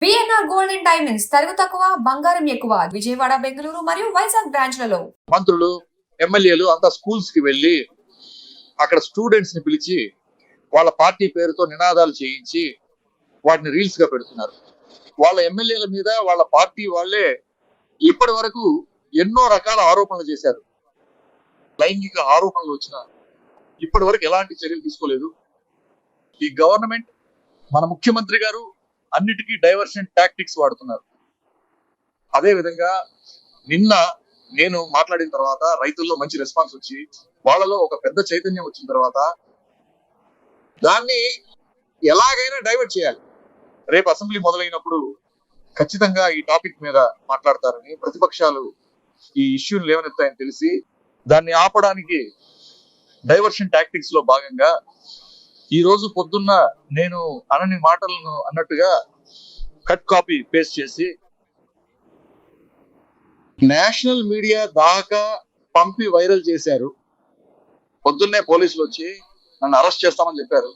BNR gold and diamonds తరుగు తక్కువ బంగారం ఎక్కువ విజయవాడ బెంగళూరు మరియు వైజాగ్ బ్రాంచ్లలో మంత్రులు ఎమ్మెల్యేలు అంతా స్కూల్స్ కి వెళ్ళి అక్కడ స్టూడెంట్స్ ని పిలిచి వాళ్ళ పార్టీ పేరుతో నినాదాలు చేయించి వాటిని రీల్స్ గా పెడుతున్నారు. వాళ్ళ ఎమ్మెల్యేల మీద వాళ్ళ పార్టీ వాళ్ళే ఇప్పటి వరకు ఎన్నో రకాల ఆరోపణలు చేశారు. లైంగిక ఆరోపణలు వచ్చిన ఇప్పటి వరకు ఎలాంటి చర్యలు తీసుకోలేదు. ఈ గవర్నమెంట్, మన ముఖ్యమంత్రి గారు అన్నిటికీ డైవర్షన్ టాక్టిక్స్ వాడుతున్నారు. అదే విధంగా నిన్న నేను మాట్లాడిన తర్వాత రైతుల్లో మంచి రెస్పాన్స్ వచ్చి వాళ్ళలో ఒక పెద్ద చైతన్యం వచ్చిన తర్వాత దాన్ని ఎలాగైనా డైవర్ట్ చేయాలి. రేపు అసెంబ్లీ మొదలైనప్పుడు ఖచ్చితంగా ఈ టాపిక్ మీద మాట్లాడతారని, ప్రతిపక్షాలు ఈ ఇష్యూని లేవనెత్తాయని తెలిసి దాన్ని ఆపడానికి డైవర్షన్ టాక్టిక్స్ లో భాగంగా ఈ రోజు పొద్దున్న నేను అనని మాటలను అన్నట్టుగా కట్ కాపీ పేస్ట్ చేసి నేషనల్ మీడియా దాకా పంపి వైరల్ చేశారు. పొద్దున్నే పోలీసులు వచ్చి నన్ను అరెస్ట్ చేస్తామని చెప్పారు.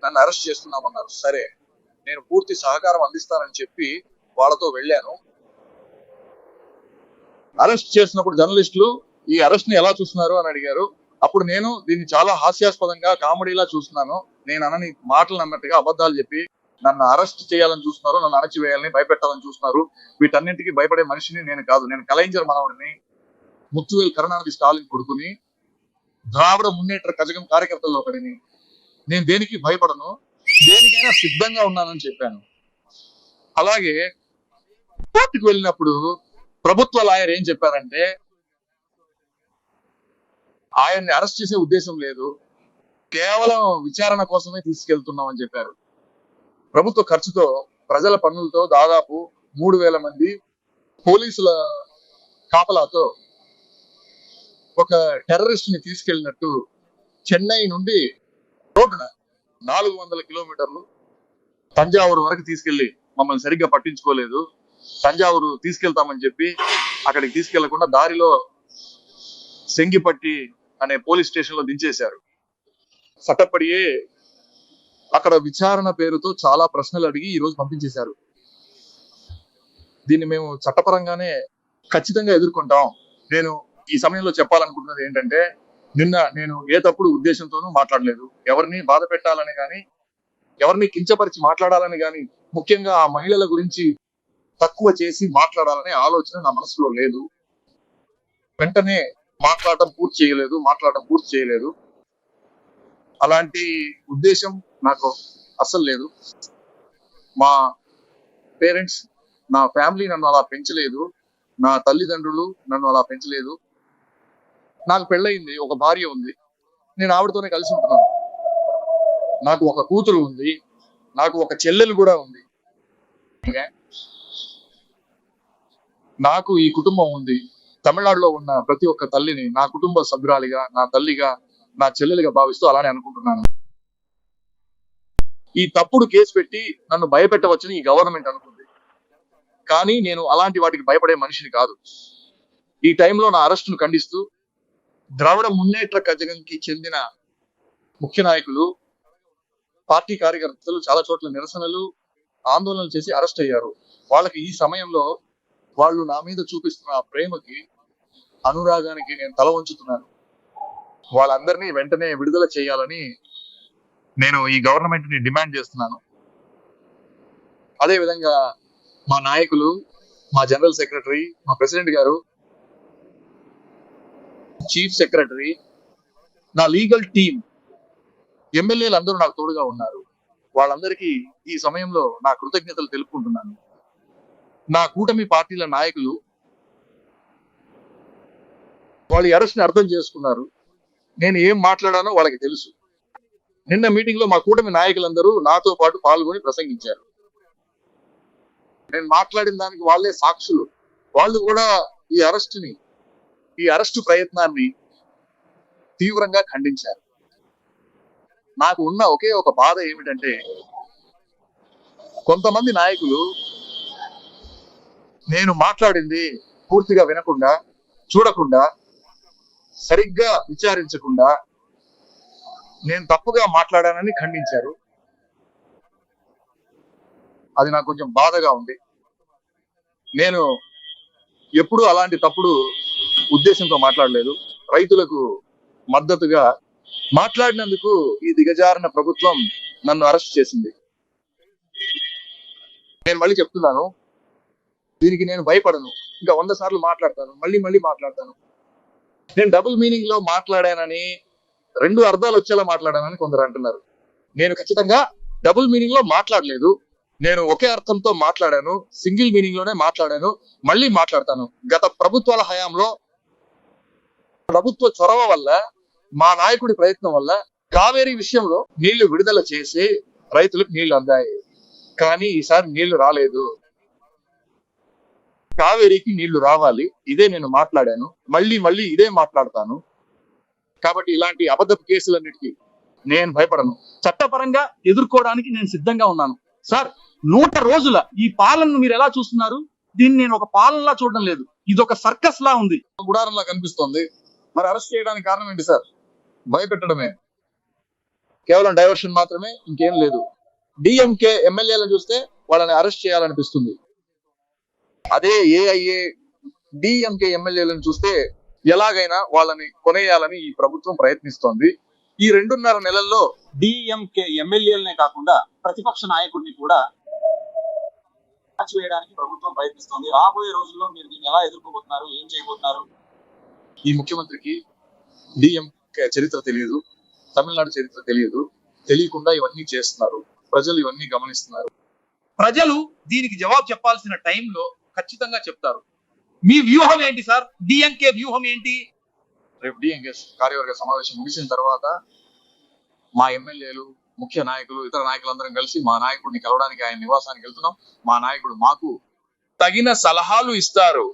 నన్ను అరెస్ట్ చేస్తున్నామన్నారు. సరే, నేను పూర్తి సహకారం అందిస్తానని చెప్పి వాళ్ళతో వెళ్ళాను. అరెస్ట్ చేసినప్పుడు జర్నలిస్టులు ఈ అరెస్ట్ ని ఎలా చూస్తున్నారు అని అడిగారు. అప్పుడు నేను దీన్ని చాలా హాస్యాస్పదంగా, కామెడీలా చూస్తున్నాను. నేను అనని మాటలు అన్నట్టుగా అబద్ధాలు చెప్పి నన్ను అరెస్ట్ చేయాలని చూస్తున్నారు, నన్ను అణచివేయాలని, భయపెట్టాలని చూస్తున్నారు. వీటన్నింటికి భయపడే మనిషిని నేను కాదు. నేను కలైంజర్ మనవడిని, ముత్తువేలు కరుణానిధి స్టాలిన్ కొడుకుని, ద్రావిడ మున్నేట్ర కజగం కార్యకర్తల్లో ఒకడిని. నేను దేనికి భయపడను, దేనికైనా సిద్ధంగా ఉన్నానని చెప్పాను. అలాగే కోర్టుకు వెళ్ళినప్పుడు ప్రభుత్వ లాయర్ ఏం చెప్పారంటే, ఆయన్ని అరెస్ట్ చేసే ఉద్దేశం లేదు, కేవలం విచారణ కోసమే తీసుకెళ్తున్నామని చెప్పారు. ప్రభుత్వ ఖర్చుతో, ప్రజల పన్నులతో దాదాపు 3,000 మంది పోలీసుల కాపలాతో ఒక టెర్రరిస్ట్ ని తీసుకెళ్లినట్టు చెన్నై నుండి రోడ్డున 400 కిలోమీటర్లు తంజావూరు వరకు తీసుకెళ్లి మమ్మల్ని సరిగ్గా పట్టించుకోలేదు. తంజావూరు తీసుకెళ్తామని చెప్పి అక్కడికి తీసుకెళ్లకుండా దారిలో సెంగిపట్టి అనే పోలీస్ స్టేషన్ లో దించేశారు. చట్టపడియే అక్కడ విచారణ పేరుతో చాలా ప్రశ్నలు అడిగి ఈ రోజు పంపించేశారు. దీన్ని మేము చట్టపరంగానే ఖచ్చితంగా ఎదుర్కొంటాం. నేను ఈ సమయంలో చెప్పాలనుకుంటున్నది ఏంటంటే, నిన్న నేను ఏ తప్పుడు ఉద్దేశంతోనూ మాట్లాడలేదు. ఎవరిని బాధ పెట్టాలని గాని, ఎవరిని కించపరిచి మాట్లాడాలని గాని, ముఖ్యంగా ఆ మహిళల గురించి తక్కువ చేసి మాట్లాడాలనే ఆలోచన నా మనసులో లేదు. వెంటనే మాట్లాడటం పూర్తి చేయలేదు. అలాంటి ఉద్దేశం నాకు అస్సలు లేదు. మా పేరెంట్స్, నా ఫ్యామిలీ నన్ను అలా పెంచలేదు. నా తల్లిదండ్రులు నన్ను అలా పెంచలేదు. నాకు పెళ్ళయింది, ఒక భార్య ఉంది. నేను ఆవిడతోనే కలిసి ఉంటున్నాను. నాకు ఒక కూతురు ఉంది, నాకు ఒక చెల్లెలు కూడా ఉంది. నాకు ఈ కుటుంబం ఉంది. తమిళనాడులో ఉన్న ప్రతి ఒక్క తల్లిని నా కుటుంబ సభ్యురాలిగా, నా తల్లిగా, నా చెల్లెలిగా భావిస్తూ అలానే అనుకుంటున్నాను. ఈ తప్పుడు కేసు పెట్టి నన్ను భయపెట్టవచ్చని ఈ గవర్నమెంట్ అనుకుంది. కానీ నేను అలాంటి వాటికి భయపడే మనిషిని కాదు. ఈ టైంలో నా అరెస్టును ఖండిస్తూ ద్రావిడ మున్నేట్ర కజగంకి చెందిన ముఖ్య నాయకులు, పార్టీ కార్యకర్తలు చాలా చోట్ల నిరసనలు, ఆందోళనలు చేసి అరెస్ట్ అయ్యారు. వాళ్ళకి ఈ సమయంలో వాళ్ళు నా మీద చూపిస్తున్న ఆ ప్రేమకి, అనురాగానికి నేను తల వంచుతున్నాను. వాళ్ళందరినీ వెంటనే విడుదల చేయాలని నేను ఈ గవర్నమెంట్ ని డిమాండ్ చేస్తున్నాను. అదే విధంగా మా నాయకులు, మా జనరల్ సెక్రటరీ, మా ప్రెసిడెంట్ గారు, చీఫ్ సెక్రటరీ, నా లీగల్ టీం, ఎమ్మెల్యేలు అందరూ నాకు తోడుగా ఉన్నారు. వాళ్ళందరికీ ఈ సమయంలో నా కృతజ్ఞతలు తెలుపుకుంటున్నాను. నా కూటమి పార్టీల నాయకులు వాళ్ళ అరెస్ట్ ని అర్థం చేసుకున్నారు. నేను ఏం మాట్లాడానో వాళ్ళకి తెలుసు. నిన్న మీటింగ్ లో మా కూటమి నాయకులందరూ నాతో పాటు పాల్గొని ప్రసంగించారు. నేను మాట్లాడిన దానికి వాళ్ళే సాక్షులు. వాళ్ళు కూడా ఈ అరెస్టు ప్రయత్నాన్ని తీవ్రంగా ఖండించారు. నాకు ఉన్న ఒకే ఒక బాధ ఏమిటంటే, కొంతమంది నాయకులు నేను మాట్లాడింది పూర్తిగా వినకుండా, చూడకుండా, సరిగ్గా విచారించకుండా నేను తప్పుగా మాట్లాడానని ఖండించారు. అది నాకు కొంచెం బాధగా ఉంది. నేను ఎప్పుడూ అలాంటి తప్పుడు ఉద్దేశంతో మాట్లాడలేదు. రైతులకు మద్దతుగా మాట్లాడినందుకు ఈ దిగజారిన ప్రభుత్వం నన్ను అరెస్ట్ చేసింది. నేను మళ్ళీ చెప్తున్నాను, దీనికి నేను భయపడను. ఇంకా 100 సార్లు మాట్లాడతాను, మళ్ళీ మాట్లాడతాను. నేను డబుల్ మీనింగ్ లో మాట్లాడానని, 2 అర్థాలు వచ్చేలా మాట్లాడానని కొందరు అంటున్నారు. నేను ఖచ్చితంగా డబుల్ మీనింగ్ లో మాట్లాడలేదు. నేను ఒకే అర్థంతో మాట్లాడాను, సింగిల్ మీనింగ్ లోనే మాట్లాడాను, మళ్ళీ మాట్లాడతాను. గత ప్రభుత్వాల హయాంలో ప్రభుత్వ చొరవ వల్ల, మా నాయకుడి ప్రయత్నం వల్ల కావేరీ విషయంలో నీళ్లు విడుదల చేసి రైతులకు నీళ్లు అందాయి. కానీ ఈసారి నీళ్లు రాలేదు. కావేరీకి నీళ్లు రావాలి, ఇదే నేను మాట్లాడాను. మళ్ళీ ఇదే మాట్లాడతాను. కాబట్టి ఇలాంటి అబద్ధపు కేసులన్నిటికీ నేను భయపడను. చట్టపరంగా ఎదుర్కోవడానికి నేను సిద్ధంగా ఉన్నాను. సార్, 100 రోజుల ఈ పాలనను మీరు ఎలా చూస్తున్నారు? దీన్ని నేను ఒక పాలనలా చూడడం లేదు, ఇది ఒక సర్కస్ లా ఉంది, గుడారంలా కనిపిస్తోంది. మరి అరెస్ట్ చేయడానికి కారణం ఏంటి సార్? భయపెట్టడమే, కేవలం డైవర్షన్ మాత్రమే, ఇంకేం లేదు. డిఎంకే ఎమ్మెల్యేలను చూస్తే వాళ్ళని అరెస్ట్ చేయాలనిపిస్తుంది. అదే ఏఐఏ డిఎంకే ఎమ్మెల్యేలను చూస్తే ఎలాగైనా వాళ్ళని కొనేయాలని ఈ ప్రభుత్వం ప్రయత్నిస్తోంది. ఈ 2.5 నెలల్లో డిఎంకే ఎమ్మెల్యేలనే కాకుండా ప్రతిపక్ష నాయకుడిని కూడా చేయడానికి ప్రభుత్వం ప్రయత్నిస్తోంది. రాబోయే రోజుల్లో మీరు దీన్ని ఎలా ఎదుర్కోబోతున్నారు, ఏం చేయబోతున్నారు? ఈ ముఖ్యమంత్రికి డిఎంకే చరిత్ర తెలియదు, తమిళనాడు చరిత్ర తెలియదు. తెలియకుండా ఇవన్నీ చేస్తున్నారు. ప్రజలు ఇవన్నీ గమనిస్తున్నారు. ప్రజలు దీనికి జవాబు చెప్పాల్సిన టైంలో ఖచ్చితంగా చెప్తారు. మీ వ్యూహం ఏంటి సార్? డిఎంకే వ్యూహం ఏంటి? రేపు డిఎంకే కార్యవర్గ సమావేశం ముగిసిన తర్వాత మా ఎమ్మెల్యేలు, ముఖ్య నాయకులు, ఇతర నాయకులందరం కలిసి మా నాయకుడిని కలవడానికి ఆయన నివాసానికి వెళ్తున్నాం. మా నాయకుడు మాకు తగిన సలహాలు ఇస్తారు.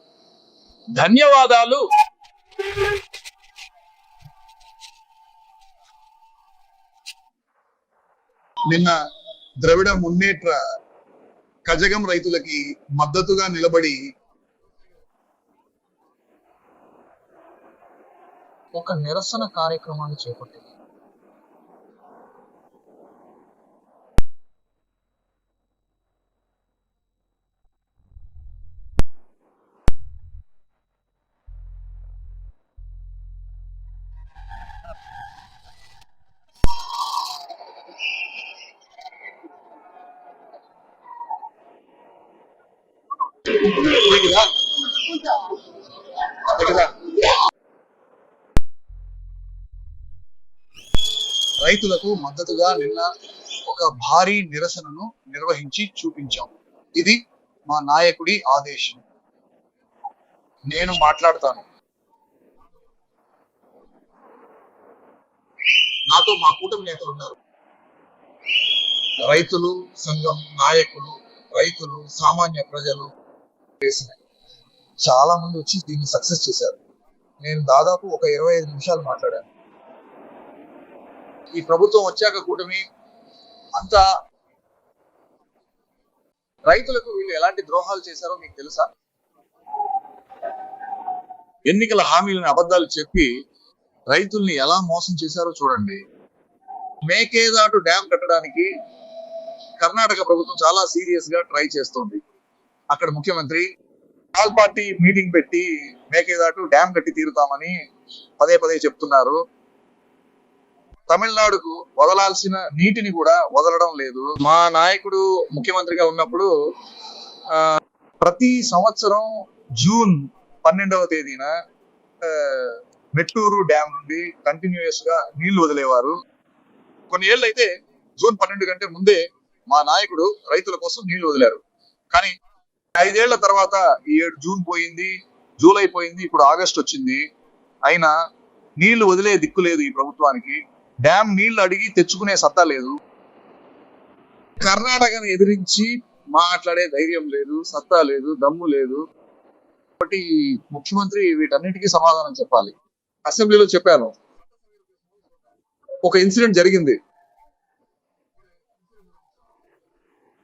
ధన్యవాదాలు. నిన్న ద్రవిడ మున్నేట్ర కజగం రైతులకి మద్దతుగా నిలబడి ఒక నిరసన కార్యక్రమాన్ని చేపట్టింది. రైతులకు మద్దతుగా నిన్న ఒక భారీ నిరసనను నిర్వహించి చూపించాం. ఇది మా నాయకుడి ఆదేశం. నేను మాట్లాడతాను. నాతో మా కూటమి నేతలు ఉన్నారు. రైతులు సంఘం నాయకులు, రైతులు, సామాన్య ప్రజలు చాలా మంది వచ్చి దీన్ని సక్సెస్ చేశారు. నేను దాదాపు ఒక 25 నిమిషాలు మాట్లాడాను. ఈ ప్రభుత్వం వచ్చాక కూటమి అంతా రైతులకు వీళ్ళు ఎలాంటి ద్రోహాలు చేశారో మీకు తెలుసా? ఎన్నికల హామీలను అబద్ధాలు చెప్పి రైతుల్ని ఎలా మోసం చేశారో చూడండి. మేకేదాటు డ్యాం కట్టడానికి కర్ణాటక ప్రభుత్వం చాలా సీరియస్ గా ట్రై చేస్తోంది. అక్కడ ముఖ్యమంత్రి ఆల్ పార్టీ మీటింగ్ పెట్టి మేకేదాటు డ్యాం కట్టి తీరుతామని పదే చెప్తున్నారు. తమిళనాడుకు వదలాల్సిన నీటిని కూడా వదలడం లేదు. మా నాయకుడు ముఖ్యమంత్రిగా ఉన్నప్పుడు ప్రతి సంవత్సరం జూన్ 12వ తేదీన మెట్టూరు డ్యాం నుండి కంటిన్యూస్ గా నీళ్లు వదిలేవారు. కొన్ని ఏళ్ళు అయితే జూన్ 12 కంటే ముందే మా నాయకుడు రైతుల కోసం నీళ్లు వదిలారు. కానీ 5 ఏళ్ల తర్వాత ఈ 7 జూన్ పోయింది, జూలై పోయింది, ఇప్పుడు ఆగస్ట్ వచ్చింది. అయినా నీళ్లు వదిలే దిక్కు లేదు ఈ ప్రభుత్వానికి. డ్యాం నీళ్లు అడిగి తెచ్చుకునే సత్తా లేదు. కర్ణాటకను ఎదిరించి మాట్లాడే ధైర్యం లేదు, సత్తా లేదు, దమ్ము లేదు. కాబట్టి ముఖ్యమంత్రి వీటన్నిటికీ సమాధానం చెప్పాలి. అసెంబ్లీలో చెప్పాను, ఒక ఇన్సిడెంట్ జరిగింది.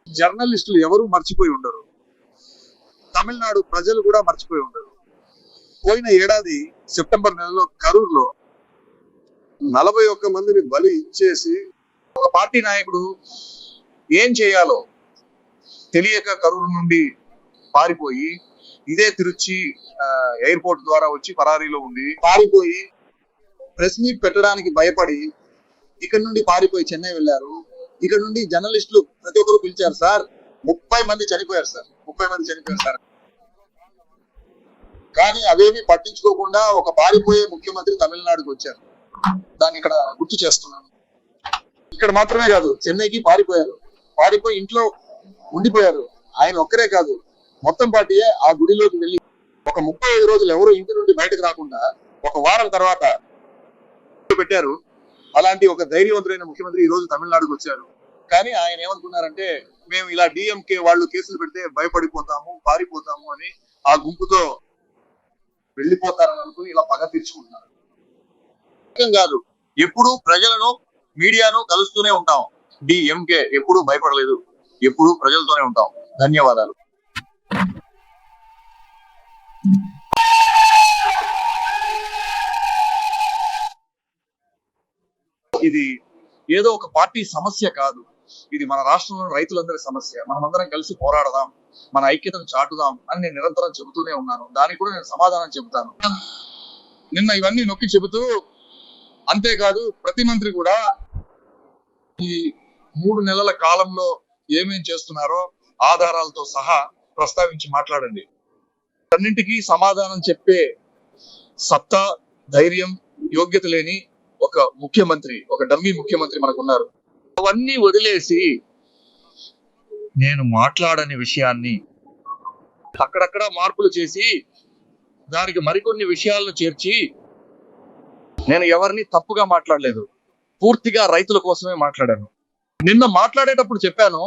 జర్నలిస్టులు ఎవరు మర్చిపోయి ఉండరు, తమిళనాడు ప్రజలు కూడా మర్చిపోయి ఉండరు. పోయిన ఏడాది సెప్టెంబర్ నెలలో కరూరులో 41 మందిని బలి ఇచ్చేసి ఒక పార్టీ నాయకుడు ఏం చేయాలో తెలియక కరూరు నుండి పారిపోయి ఇదే తిరుచి ఎయిర్పోర్ట్ ద్వారా వచ్చి పరారీలో ఉండి పారిపోయి ప్రెస్ మీట్ పెట్టడానికి భయపడి ఇక్కడ నుండి పారిపోయి చెన్నై వెళ్ళారు. ఇక్కడ నుండి జర్నలిస్టులు ప్రతి ఒక్కరు పిలిచారు సార్. 30 మంది చనిపోయారు సార్. 30 మంది చనిపోయారు సార్. కానీ అవేమి పట్టించుకోకుండా ఒక పారిపోయే ముఖ్యమంత్రి తమిళనాడుకు వచ్చారు. దాన్ని ఇక్కడ గుర్తు చేస్తున్నాను. ఇక్కడ మాత్రమే కాదు, చెన్నైకి పారిపోయారు. పారిపోయి ఇంట్లో ఉండిపోయారు. ఆయన ఒక్కరే కాదు, మొత్తం పార్టీయే ఆ గుడిలోకి వెళ్ళి ఒక 35 రోజులు ఎవరు ఇంటి నుండి బయటకు రాకుండా ఒక వారం తర్వాత పెట్టారు. అలాంటి ఒక ధైర్యవంతుడైన ముఖ్యమంత్రి ఈ రోజు తమిళనాడుకు వచ్చారు. కానీ ఆయన ఏమనుకున్నారంటే, మేము ఇలా డిఎంకే వాళ్ళు కేసులు పెడితే భయపడిపోతాము, పారిపోతాము అని ఆ గుంపుతో వెళ్ళిపోతారని అనుకుని ఇలా పగ తీర్చుకుంటున్నారు. కాదు, ఎప్పుడు ప్రజలను మీడియాను కలుస్తూనే ఉంటాం. డిఎంకే ఎప్పుడు భయపడలేదు, ఎప్పుడు ప్రజలతోనే ఉంటాం. ధన్యవాదాలు. ఇది ఏదో ఒక పార్టీ సమస్య కాదు, ఇది మన రాష్ట్రంలో రైతులందరి సమస్య. మనమందరం కలిసి పోరాడదాం, మన ఐక్యతను చాటుదాం అని నేను నిరంతరం చెబుతూనే ఉన్నాను. దానికి కూడా నేను సమాధానం చెబుతాను. నిన్న ఇవన్నీ నొక్కి చెబుతూ, అంతేకాదు ప్రతి మంత్రి కూడా ఈ 3 నెలల కాలంలో ఏమేం చేస్తున్నారో ఆధారాలతో సహా ప్రస్తావించి మాట్లాడండి. అన్నింటికీ సమాధానం చెప్పే సత్తా, ధైర్యం, యోగ్యత లేని ఒక ముఖ్యమంత్రి, ఒక డమ్మీ ముఖ్యమంత్రి మనకున్నారు. అవన్నీ వదిలేసి నేను మాట్లాడని విషయాన్ని అక్కడక్కడ మార్పులు చేసి దానికి మరికొన్ని విషయాలను చేర్చి, నేను ఎవరిని తప్పుగా మాట్లాడలేదు, పూర్తిగా రైతుల కోసమే మాట్లాడాను. నిన్న మాట్లాడేటప్పుడు చెప్పాను,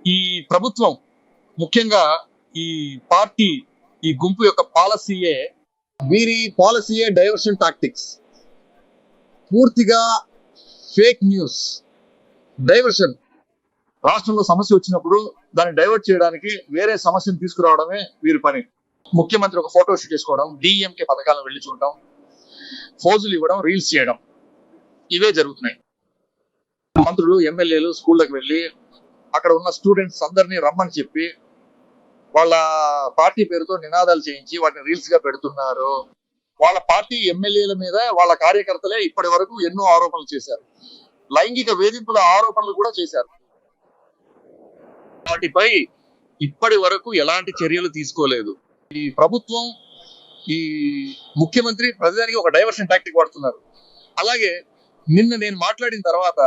ఈ ప్రభుత్వం ముఖ్యంగా ఈ పార్టీ, ఈ గుంపు యొక్క పాలసీయే, వీరి పాలసీయే డైవర్షన్ టాక్టిక్స్. పూర్తిగా ఫేక్ న్యూస్, డైవర్షన్. రాష్ట్రంలో సమస్య వచ్చినప్పుడు దాన్ని డైవర్ట్ చేయడానికి వేరే సమస్యను తీసుకురావడమే వీరి పని. ముఖ్యమంత్రి ఒక ఫోటో షూట్ చేసుకోవడం, డిఎంకే పథకాలను వెళ్ళి చూడడం, ఫోజులు ఇవ్వడం, రీల్స్ చేయడం, ఇవే జరుగుతున్నాయి. మంత్రులు, ఎమ్మెల్యేలు స్కూళ్ళకి వెళ్ళి అక్కడ ఉన్న స్టూడెంట్స్ అందరినీ రమ్మని చెప్పి వాళ్ళ పార్టీ పేరుతో నినాదాలు చేయించి వాటిని రీల్స్ గా పెడుతున్నారు. వాళ్ళ పార్టీ ఎమ్మెల్యేల మీద వాళ్ళ కార్యకర్తలే ఇప్పటి వరకు ఎన్నో ఆరోపణలు చేశారు. లైంగిక వేధింపుల ఆరోపణలు కూడా చేశారు. వాటిపై ఇప్పటి వరకు ఎలాంటి చర్యలు తీసుకోలేదు. ఈ ప్రభుత్వం, ఈ ముఖ్యమంత్రి ప్రతిదానికి ఒక డైవర్షన్ టాక్టిక్ వాడుతున్నారు. అలాగే నిన్న నేను మాట్లాడిన తర్వాత